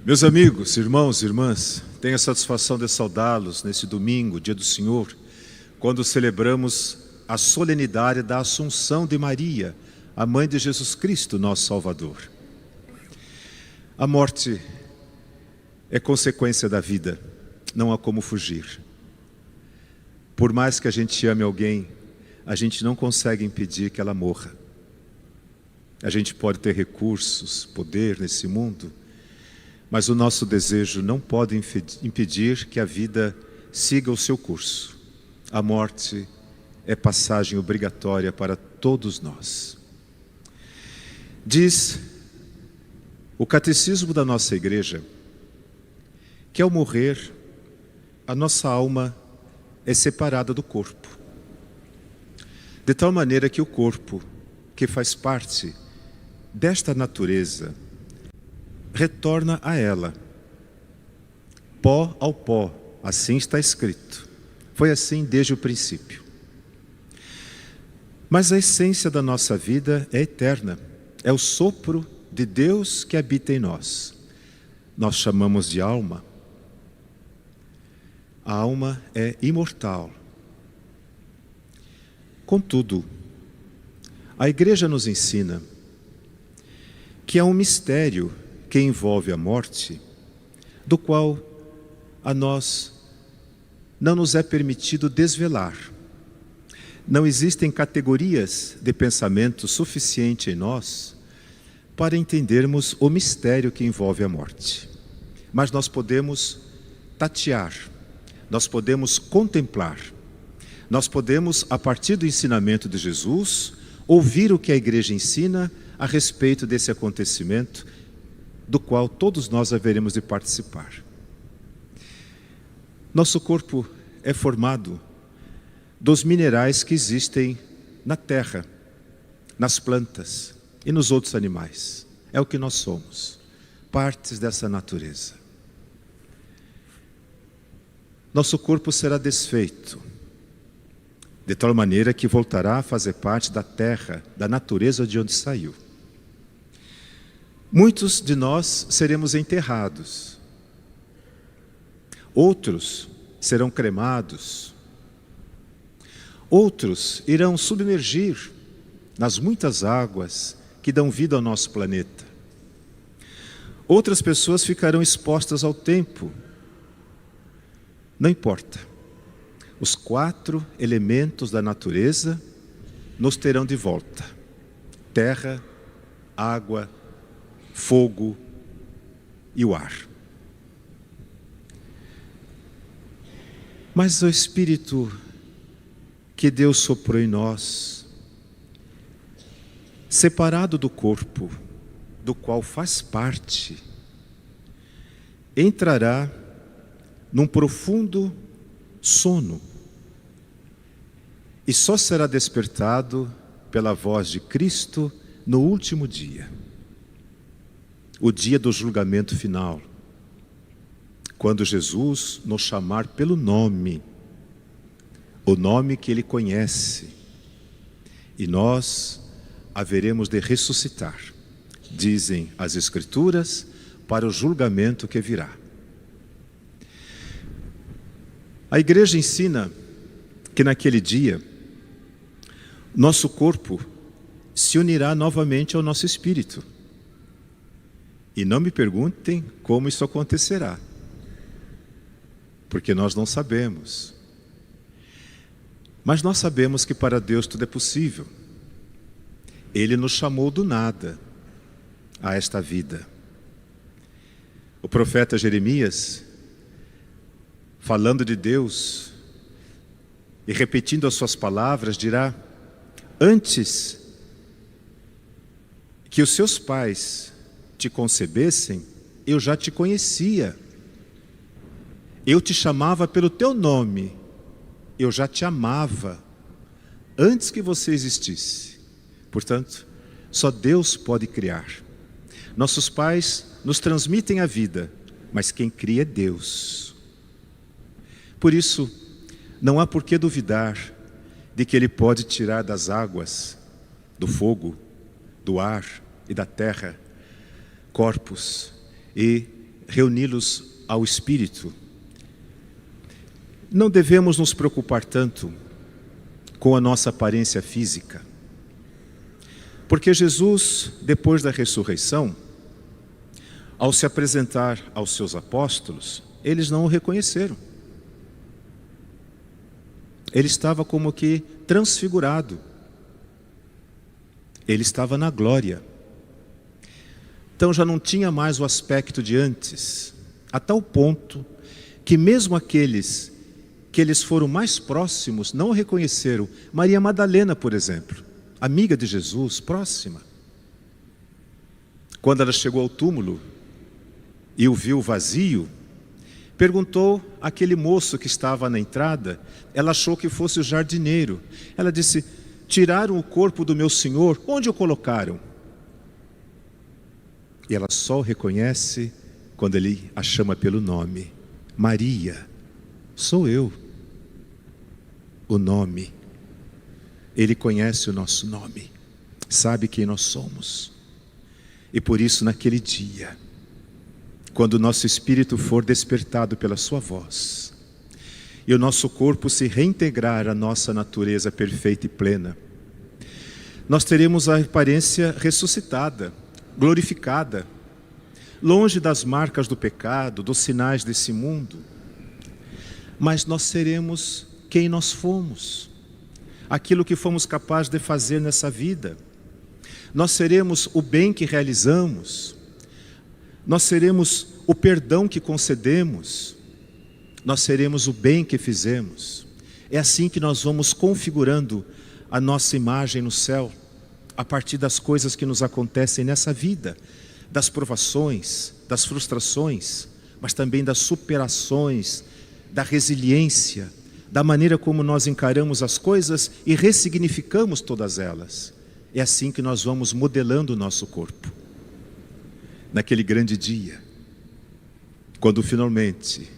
Meus amigos, irmãos e irmãs, tenho a satisfação de saudá-los nesse domingo, dia do Senhor, quando celebramos a solenidade da Assunção de Maria, a mãe de Jesus Cristo, nosso Salvador. A morte é consequência da vida, não há como fugir. Por mais que a gente ame alguém, a gente não consegue impedir que ela morra. A gente pode ter recursos, poder nesse mundo, mas o nosso desejo não pode impedir que a vida siga o seu curso. A morte é passagem obrigatória para todos nós. Diz o catecismo da nossa igreja que ao morrer, a nossa alma é separada do corpo. De tal maneira que o corpo, que faz parte desta natureza, retorna a ela. Pó ao pó, assim está escrito. Foi assim desde o princípio. Mas a essência da nossa vida é eterna. É o sopro de Deus que habita em nós. Nós chamamos de alma. A alma é imortal. Contudo, a igreja nos ensina que há um mistério que envolve a morte, do qual a nós não nos é permitido desvelar. Não existem categorias de pensamento suficiente em nós para entendermos o mistério que envolve a morte. Mas nós podemos tatear, nós podemos contemplar, nós podemos, a partir do ensinamento de Jesus, ouvir o que a igreja ensina a respeito desse acontecimento, do qual todos nós haveremos de participar. Nosso corpo é formado dos minerais que existem na terra, nas plantas e nos outros animais. É o que nós somos, partes dessa natureza. Nosso corpo será desfeito, de tal maneira que voltará a fazer parte da terra, da natureza de onde saiu. Muitos de nós seremos enterrados, outros serão cremados, outros irão submergir nas muitas águas que dão vida ao nosso planeta. Outras pessoas ficarão expostas ao tempo. Não importa. Os 4 elementos da natureza nos terão de volta: terra, água, fogo e o ar. Mas o Espírito que Deus soprou em nós, separado do corpo, do qual faz parte, entrará num profundo sono e só será despertado pela voz de Cristo no último dia. O dia do julgamento final, quando Jesus nos chamar pelo nome, o nome que Ele conhece, e nós haveremos de ressuscitar, dizem as Escrituras, para o julgamento que virá. A igreja ensina que naquele dia, nosso corpo se unirá novamente ao nosso espírito. E não me perguntem como isso acontecerá, porque nós não sabemos. Mas nós sabemos que para Deus tudo é possível. Ele nos chamou do nada a esta vida. O profeta Jeremias, falando de Deus e repetindo as suas palavras, dirá: antes que os seus pais te concebessem, eu já te conhecia. Eu te chamava pelo teu nome. Eu já te amava antes que você existisse. Portanto, só Deus pode criar. Nossos pais nos transmitem a vida, mas quem cria é Deus. Por isso, não há por que duvidar de que Ele pode tirar das águas, do fogo, do ar e da terra corpos e reuni-los ao Espírito. Não devemos nos preocupar tanto com a nossa aparência física, porque Jesus, depois da ressurreição, ao se apresentar aos seus apóstolos, eles não o reconheceram. Ele estava como que transfigurado. Ele estava na glória. Então já não tinha mais o aspecto de antes, a tal ponto que mesmo aqueles que eles foram mais próximos não o reconheceram. Maria Madalena, por exemplo, amiga de Jesus, próxima. Quando ela chegou ao túmulo e o viu vazio, perguntou àquele moço que estava na entrada, ela achou que fosse o jardineiro. Ela disse: tiraram o corpo do meu Senhor, onde o colocaram? E ela só o reconhece quando ele a chama pelo nome. Maria, sou eu. O nome. Ele conhece o nosso nome, sabe quem nós somos. E por isso, naquele dia, quando o nosso espírito for despertado pela sua voz, e o nosso corpo se reintegrar à nossa natureza perfeita e plena, nós teremos a aparência ressuscitada, glorificada, longe das marcas do pecado, dos sinais desse mundo, mas nós seremos quem nós fomos, aquilo que fomos capazes de fazer nessa vida. Nós seremos o bem que realizamos, nós seremos o perdão que concedemos, nós seremos o bem que fizemos. É assim que nós vamos configurando a nossa imagem no céu, a partir das coisas que nos acontecem nessa vida, das provações, das frustrações, mas também das superações, da resiliência, da maneira como nós encaramos as coisas e ressignificamos todas elas. É assim que nós vamos modelando o nosso corpo. Naquele grande dia, quando finalmente,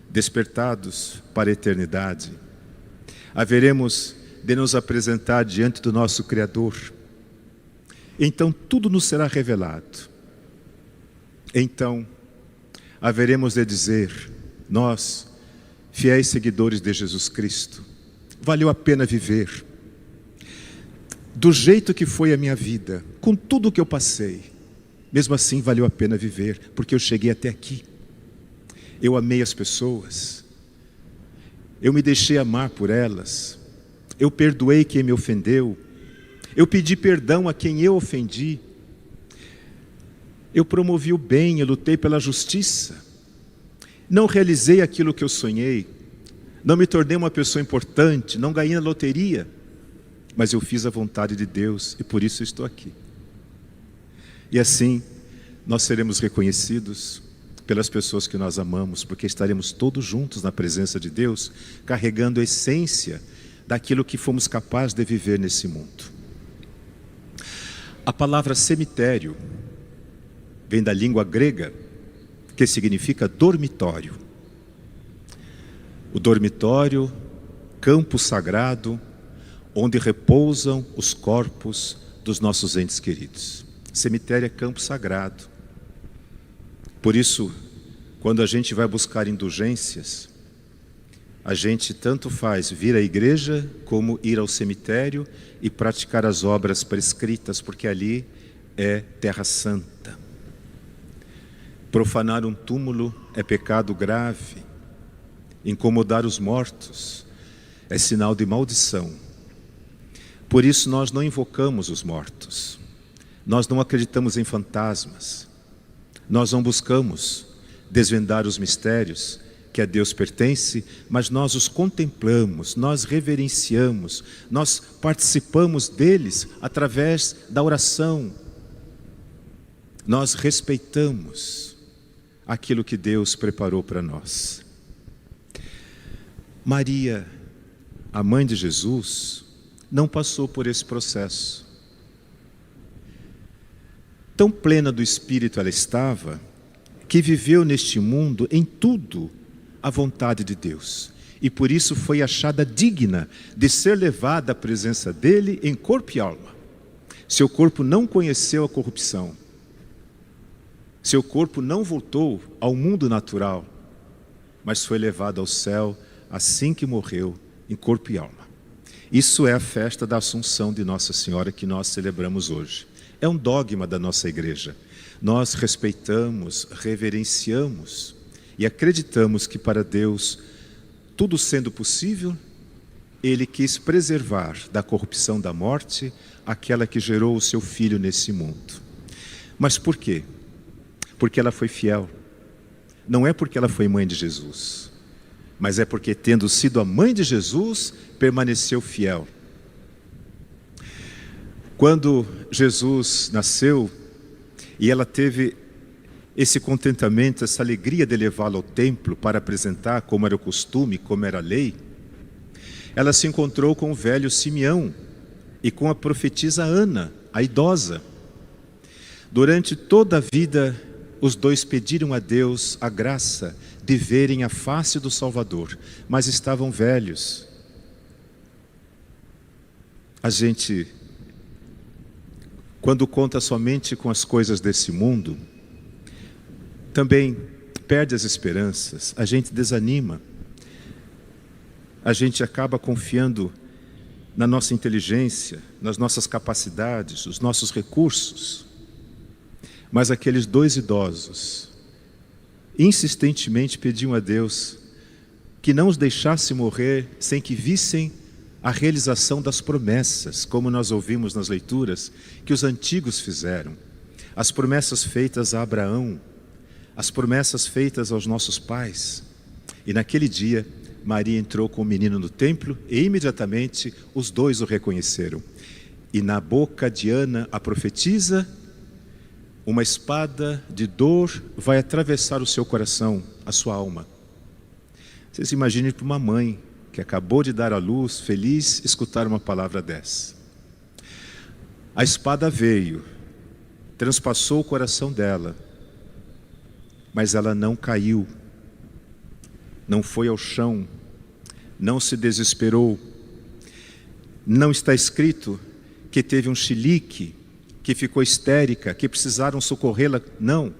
despertados para a eternidade, haveremos de nos apresentar diante do nosso Criador. Então tudo nos será revelado. Então haveremos de dizer: nós, fiéis seguidores de Jesus Cristo, valeu a pena viver. Do jeito que foi a minha vida, com tudo o que eu passei, mesmo assim valeu a pena viver, porque eu cheguei até aqui. Eu amei as pessoas, eu me deixei amar por elas, eu perdoei quem me ofendeu, eu pedi perdão a quem eu ofendi, eu promovi o bem, eu lutei pela justiça, não realizei aquilo que eu sonhei, não me tornei uma pessoa importante, não ganhei na loteria, mas eu fiz a vontade de Deus e por isso estou aqui. E assim nós seremos reconhecidos pelas pessoas que nós amamos, porque estaremos todos juntos na presença de Deus, carregando a essência daquilo que fomos capazes de viver nesse mundo. A palavra cemitério vem da língua grega, que significa dormitório. O dormitório, campo sagrado, onde repousam os corpos dos nossos entes queridos. Cemitério é campo sagrado. Por isso, quando a gente vai buscar indulgências, a gente tanto faz vir à igreja como ir ao cemitério e praticar as obras prescritas, porque ali é terra santa. Profanar um túmulo é pecado grave. Incomodar os mortos é sinal de maldição. Por isso nós não invocamos os mortos. Nós não acreditamos em fantasmas. Nós não buscamos desvendar os mistérios que a Deus pertence, mas nós os contemplamos, nós reverenciamos, nós participamos deles através da oração. Nós respeitamos aquilo que Deus preparou para nós. Maria, a mãe de Jesus, não passou por esse processo. Tão plena do Espírito ela estava, que viveu neste mundo em tudo a vontade de Deus. E por isso foi achada digna de ser levada à presença dele em corpo e alma. Seu corpo não conheceu a corrupção. Seu corpo não voltou ao mundo natural, mas foi levado ao céu assim que morreu em corpo e alma. Isso é a festa da Assunção de Nossa Senhora que nós celebramos hoje. É um dogma da nossa igreja. Nós respeitamos, reverenciamos e acreditamos que para Deus, tudo sendo possível, Ele quis preservar da corrupção da morte aquela que gerou o seu Filho nesse mundo. Mas por quê? Porque ela foi fiel. Não é porque ela foi mãe de Jesus, mas é porque, tendo sido a mãe de Jesus, permaneceu fiel. Quando Jesus nasceu e ela teve esse contentamento, essa alegria de levá-lo ao templo para apresentar, como era o costume, como era a lei, ela se encontrou com o velho Simeão e com a profetisa Ana, a idosa. Durante toda a vida, os dois pediram a Deus a graça de verem a face do Salvador, mas estavam velhos. A gente, quando conta somente com as coisas desse mundo, também perde as esperanças, a gente desanima, a gente acaba confiando na nossa inteligência, nas nossas capacidades, os nossos recursos. Mas aqueles dois idosos insistentemente pediam a Deus que não os deixasse morrer sem que vissem a realização das promessas, como nós ouvimos nas leituras, que os antigos fizeram. As promessas feitas a Abraão, as promessas feitas aos nossos pais. E naquele dia, Maria entrou com o menino no templo e imediatamente os dois o reconheceram. E na boca de Ana, a profetisa, uma espada de dor vai atravessar o seu coração, a sua alma. Vocês imaginem para uma mãe que acabou de dar à luz, feliz, escutar uma palavra dessa. A espada veio, transpassou o coração dela, mas ela não caiu, não foi ao chão, não se desesperou. Não está escrito que teve um chilique, que ficou histérica, que precisaram socorrê-la. Não,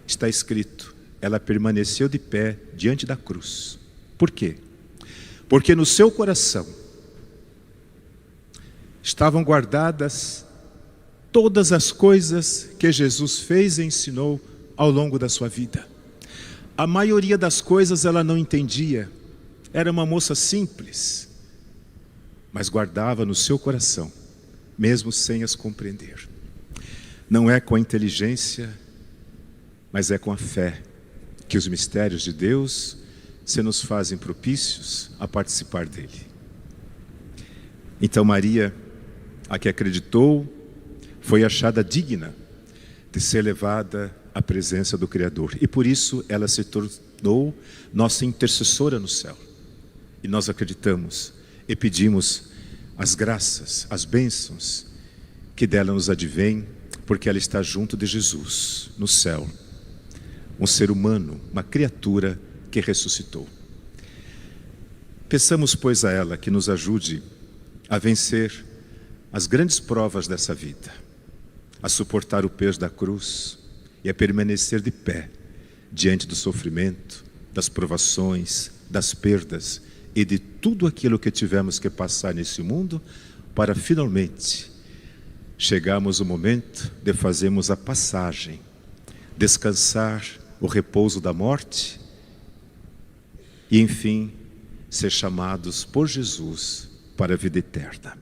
está escrito, ela permaneceu de pé diante da cruz. Por quê? Porque no seu coração estavam guardadas todas as coisas que Jesus fez e ensinou ao longo da sua vida. A maioria das coisas ela não entendia, era uma moça simples, mas guardava no seu coração, mesmo sem as compreender. Não é com a inteligência, mas é com a fé que os mistérios de Deus se nos fazem propícios a participar dele. Então Maria, a que acreditou, foi achada digna de ser levada à presença do Criador. E por isso ela se tornou nossa intercessora no céu. E nós acreditamos e pedimos as graças, as bênçãos que dela nos advêm, porque ela está junto de Jesus, no céu. Um ser humano, uma criatura que ressuscitou. Peçamos, pois, a ela que nos ajude a vencer as grandes provas dessa vida, a suportar o peso da cruz e a permanecer de pé diante do sofrimento, das provações, das perdas e de tudo aquilo que tivemos que passar nesse mundo, para finalmente chegarmos ao momento de fazermos a passagem, descansar o repouso da morte e, enfim, ser chamados por Jesus para a vida eterna.